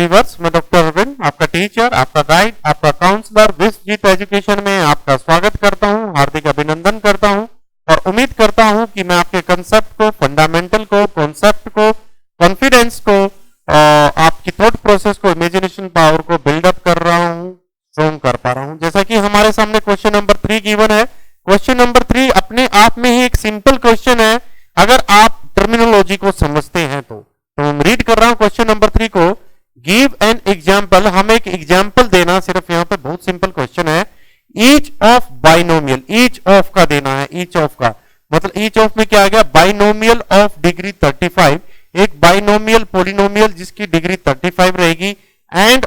Viewers, मैं doctor Arvind, आपका teacher, आपका गाइड, आपका काउंसलर विश्वजीत एजुकेशन में आपका स्वागत करता हूं, हार्दिक अभिनंदन करता हूं और उम्मीद करता हूं कि मैं आपके कंसेप्ट को, फंडामेंटल को, कॉन्सेप्ट को, कॉन्फिडेंस को, आपकी थॉट प्रोसेस को, इमेजिनेशन पावर को बिल्डअप कर रहा हूं, स्ट्रॉन्ग कर पा रहा हूं। जैसा कि हमारे सामने क्वेश्चन नंबर 3 गिवन है। क्वेश्चन नंबर 3 अपने आप में ही एक सिंपल क्वेश्चन है अगर आप टर्मिनोलॉजी को समझते हैं तो मैं रीड कर रहा हूं क्वेश्चन नंबर 3 को। गिव एन एग्जाम्पल, हमें एक एग्जाम्पल देना, सिर्फ यहाँ पे बहुत सिंपल क्वेश्चन है। Each of binomial, each of का देना है, ईच ऑफ का मतलब ईच ऑफ में क्या आ गया, बाइनोमियल ऑफ डिग्री 35, एक बाइनोमियल पॉलिनोमियल जिसकी डिग्री 35 रहेगी, end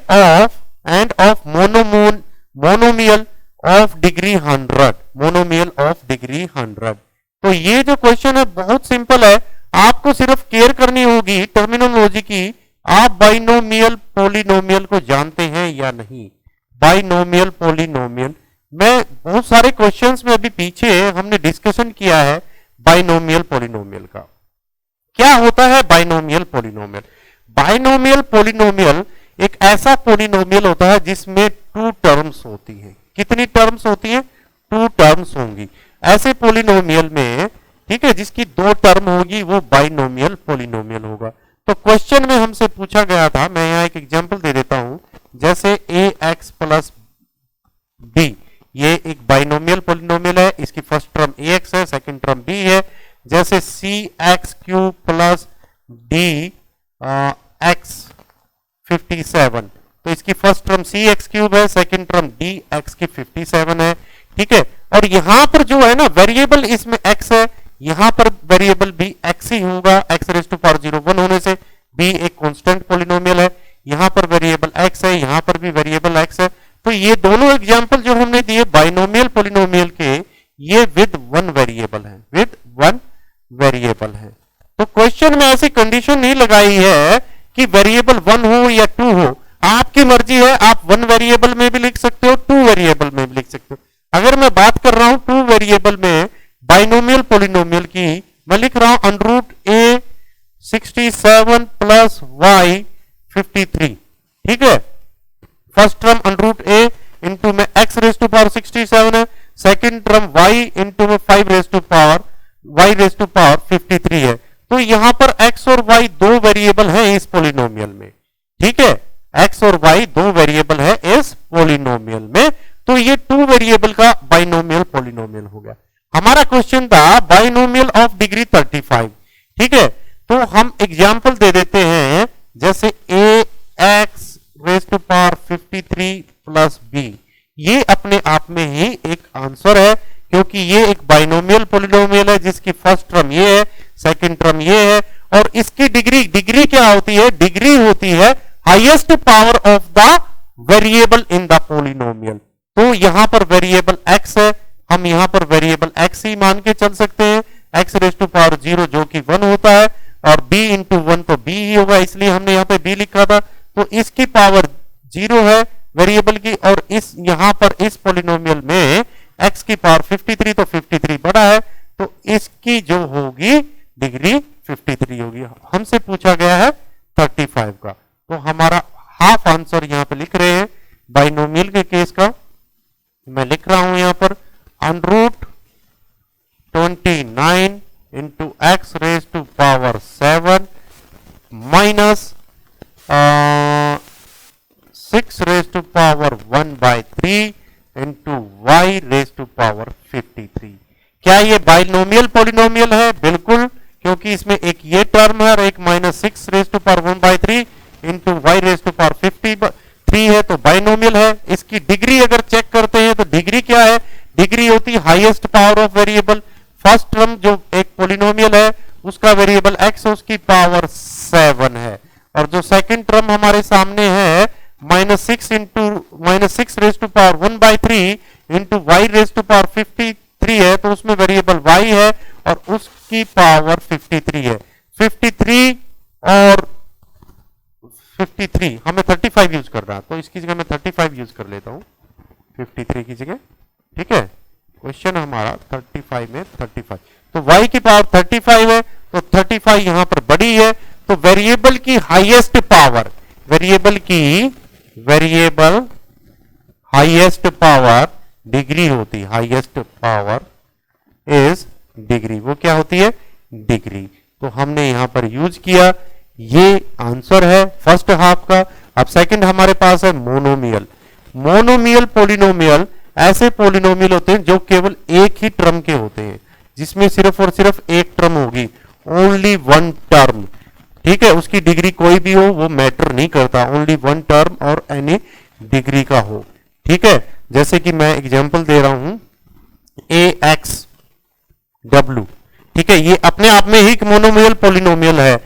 of monomial of degree 100, monomial of degree 100। तो ये जो क्वेश्चन है बहुत सिंपल है, आपको सिर्फ केयर करनी होगी टर्मिनोलॉजी की। आप बाइनोमियल पॉलिनोमियल को जानते हैं या नहीं? बाइनोमियल पॉलिनोमियल में बहुत सारे क्वेश्चंस में अभी पीछे हमने डिस्कशन किया है बाइनोमियल पॉलिनोमियल का। क्या होता है बाइनोमियल पॉलिनोमियल? बाइनोमियल पॉलिनोमियल एक ऐसा पॉलिनोमियल होता है जिसमें 2 टर्म्स होती हैं। कितनी टर्म्स होती हैं? 2 टर्म्स होंगी। ऐसे पॉलिनोमियल में, ठीक है, जिसकी 2 टर्म होगी वो बाइनोमियल पॉलिनोमियल होगा। तो क्वेश्चन में हमसे पूछा गया था, मैं यहाँ एक एग्जांपल दे देता हूं, जैसे ax प्लस b, ये एक बाइनोमियल पॉलिनोमियल है, इसकी फर्स्ट टर्म ax है, सेकंड टर्म b है। जैसे cx cube plus d x 57, तो इसकी फर्स्ट टर्म cx क्यूब है, सेकंड टर्म dx की 57 है, ठीक है। और यहां पर जो है ना वेरिएबल इसमें x है, यहां पर वेरिएबल भी x ही होगा, x रेज़ टू पावर 0 1 होने से b एक कांस्टेंट पॉलिनोमियल है, यहां पर वेरिएबल x है, यहां पर भी वेरिएबल x है। तो ये दोनों एग्जांपल जो हमने दिए बाइनोमियल पॉलिनोमियल के, ये विद 1 वेरिएबल है, विद 1 वेरिएबल है। तो क्वेश्चन में ऐसी कंडीशन नहीं लगाई है कि वेरिएबल 1 हो या 2 हो, आपकी मर्जी है, आप 1 वेरिएबल में भी लिख सकते हो, 2 वेरिएबल में भी लिख सकते हो। अगर मैं बात कर रहा हूं 2 वेरिएबल में बाइनोमियल पॉलिनोमियल की, मैं लिख रहा हूं अंडररूट a 67 प्लस y 53, ठीक है। First term under root a into में x रेज़ टू पावर 67 है, सेकंड टर्म y इंटू में 5 raise to power y raise to power 53 है। तो यहां पर x और y 2 वेरिएबल है इस पॉलिनोमियल में, ठीक है। x और y 2 वेरिएबल है इस पॉलिनोमियल में, तो ये 2 वेरिएबल का बाइनोमियल पॉलिनोमियल हो गया। हमारा क्वेश्चन था बाइनोमियल ऑफ डिग्री 35, ठीक है। तो हम एग्जांपल दे देते हैं, जैसे ax raise to power 53 plus b, ये अपने आप में ही एक आंसर है, क्योंकि ये एक बाइनोमियल पॉलिनोमियल है जिसकी फर्स्ट टर्म ये है, सेकंड टर्म ये है, और इसकी डिग्री क्या होती है? डिग्री होती है highest power of the variable in the polynomial. तो यहां पर वेरिएबल x है, हम यहां पर वेरिएबल x ही मान के चल सकते हैं, x रेज़ टू पावर 0 जो कि 1 होता है, और b इंटू 1 तो b ही होगा, इसलिए हमने यहाँ पे b लिखा था। तो इसकी पावर 0 है वेरिएबल की, और इस यहां पर इस पॉलिनोमियल में x की पावर 53, तो 53 बड़ा है, तो इसकी जो होगी डिग्री 53 होगी। हमसे पूछा गया है 35 का, तो हमारा हाफ आंसर यहां पे लिख रहे हैं बाइनोमियल के केस का। मैं लिख रहा हूं यहां पर under root 29 into x raise to power 7 minus 6 raise to power 1/3 into y raise to power 53। क्या ये बाइनोमियल पॉलिनोमियल है? बिल्कुल, क्योंकि इसमें एक ये टर्म है और एक minus 6 raise to power 1/3 into y raise to power 53 है, तो बाइनोमियल है। इसकी डिग्री अगर चेक करते हैं तो डिग्री क्या है? डिग्री होती है highest power of variable. First term जो एक पॉलिनोमियल है उसका वेरिएबल x है, उसकी पावर 7 है, और जो सेकंड टर्म हमारे सामने है -6 raise to power 1/3 into y raise to power 53 है, तो उसमें वेरिएबल y है और उसकी पावर 53 है। 53 और 53 हमें 35 यूज कर रहा है, तो इसकी जगह मैं 35 यूज कर लेता हूं 53 की जगह, ठीक है। क्वेश्चन हमारा 35 में 35, तो y की पावर 35 है, तो 35 यहां पर बड़ी है, तो वेरिएबल की हाईएस्ट पावर वेरिएबल की वेरिएबल हाईएस्ट पावर डिग्री होती है, हाईएस्ट पावर इज डिग्री, वो क्या होती है, डिग्री। तो हमने यहां पर यूज किया, ये आंसर है फर्स्ट हाफ का। अब सेकंड हमारे पास है मोनोमियल। मोनोमियल पॉलिनोमियल ऐसे पॉलिनोमियल होते हैं जो केवल एक ही टर्म के होते हैं, जिसमें सिर्फ और सिर्फ एक टर्म होगी, ओनली वन टर्म। ठीक है, उसकी डिग्री कोई भी हो वो मैटर नहीं करता, ओनली वन टर्म और एनी डिग्री का हो। ठीक है, जैसे कि मैं एग्जांपल दे रहा हूं ए एक्स डब्ल्यू। ठीक है, ये अपने आप में ही एक मोनोमियल पॉलिनोमियल है।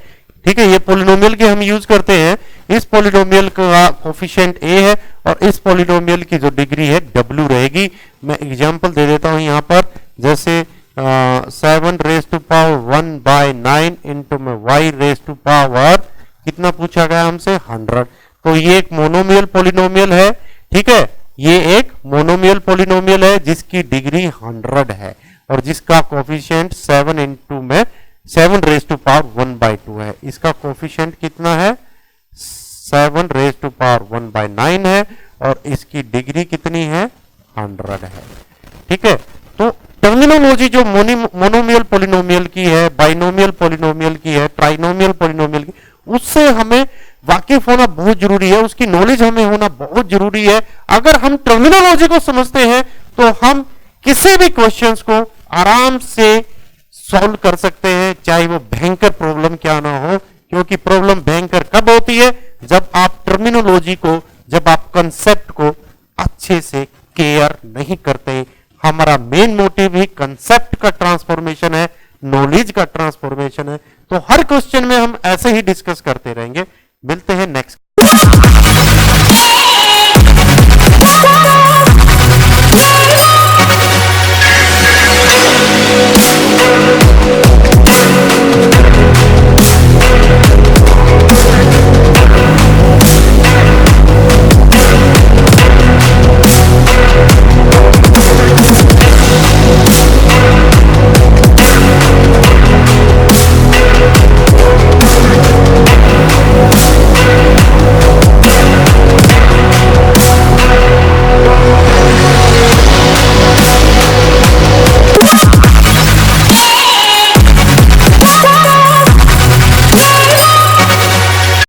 ठीक है, ये पॉलिनोमियल के हम यूज करते हैं। इस पॉलिनोमियल का कोफिशिएंट ए है और इस पॉलिनोमियल की जो डिग्री है डब्ल्यू रहेगी। मैं एग्जांपल दे देता हूं यहां पर, जैसे 7 रेज टू पावर 1/9 इंटू में y रेज टू पावर कितना पूछा गया हमसे, 100। तो ये एक मोनोमियल पॉलिनोमियल है। ठीक है, ये एक मोनोमियल पॉलिनोमियल है जिसकी डिग्री 100 है और जिसका कोफिशिएंट 7 इंटू में 7 रेज टू पावर 1/2 है। इसका कोफिशिएंट कितना है, 7 रेज टू पावर 1/9 है और इसकी डिग्री कितनी है, 100 है। ठीक है, तो टर्मिनोलॉजी जो मोनोमियल पॉलिनोमियल की है, बाइनोमियल पॉलिनोमियल की है, ट्राइनोमियल पॉलिनोमियल की, उससे हमें वाकिफ होना बहुत जरूरी है, उसकी नॉलेज हमें होना बहुत जरूरी है। अगर हम टर्मिनोलॉजी को समझते हैं तो हम किसी भी क्वेश्चंस को आराम से सॉल्व कर सकते हैं, चाहे वो भयंकर प्रॉब्लम क्या ना हो। क्योंकि प्रॉब्लम भयंकर कब होती है, जब आप टर्मिनोलॉजी को, जब आप कंसेप्ट को अच्छे से केयर नहीं करते। हमारा मेन मोटिव ही कंसेप्ट का ट्रांसफॉर्मेशन है, नॉलेज का ट्रांसफॉर्मेशन है। तो हर क्वेश्चन में हम ऐसे ही डिस्कस करते रहेंगे। मिलते हैं नेक्स्ट।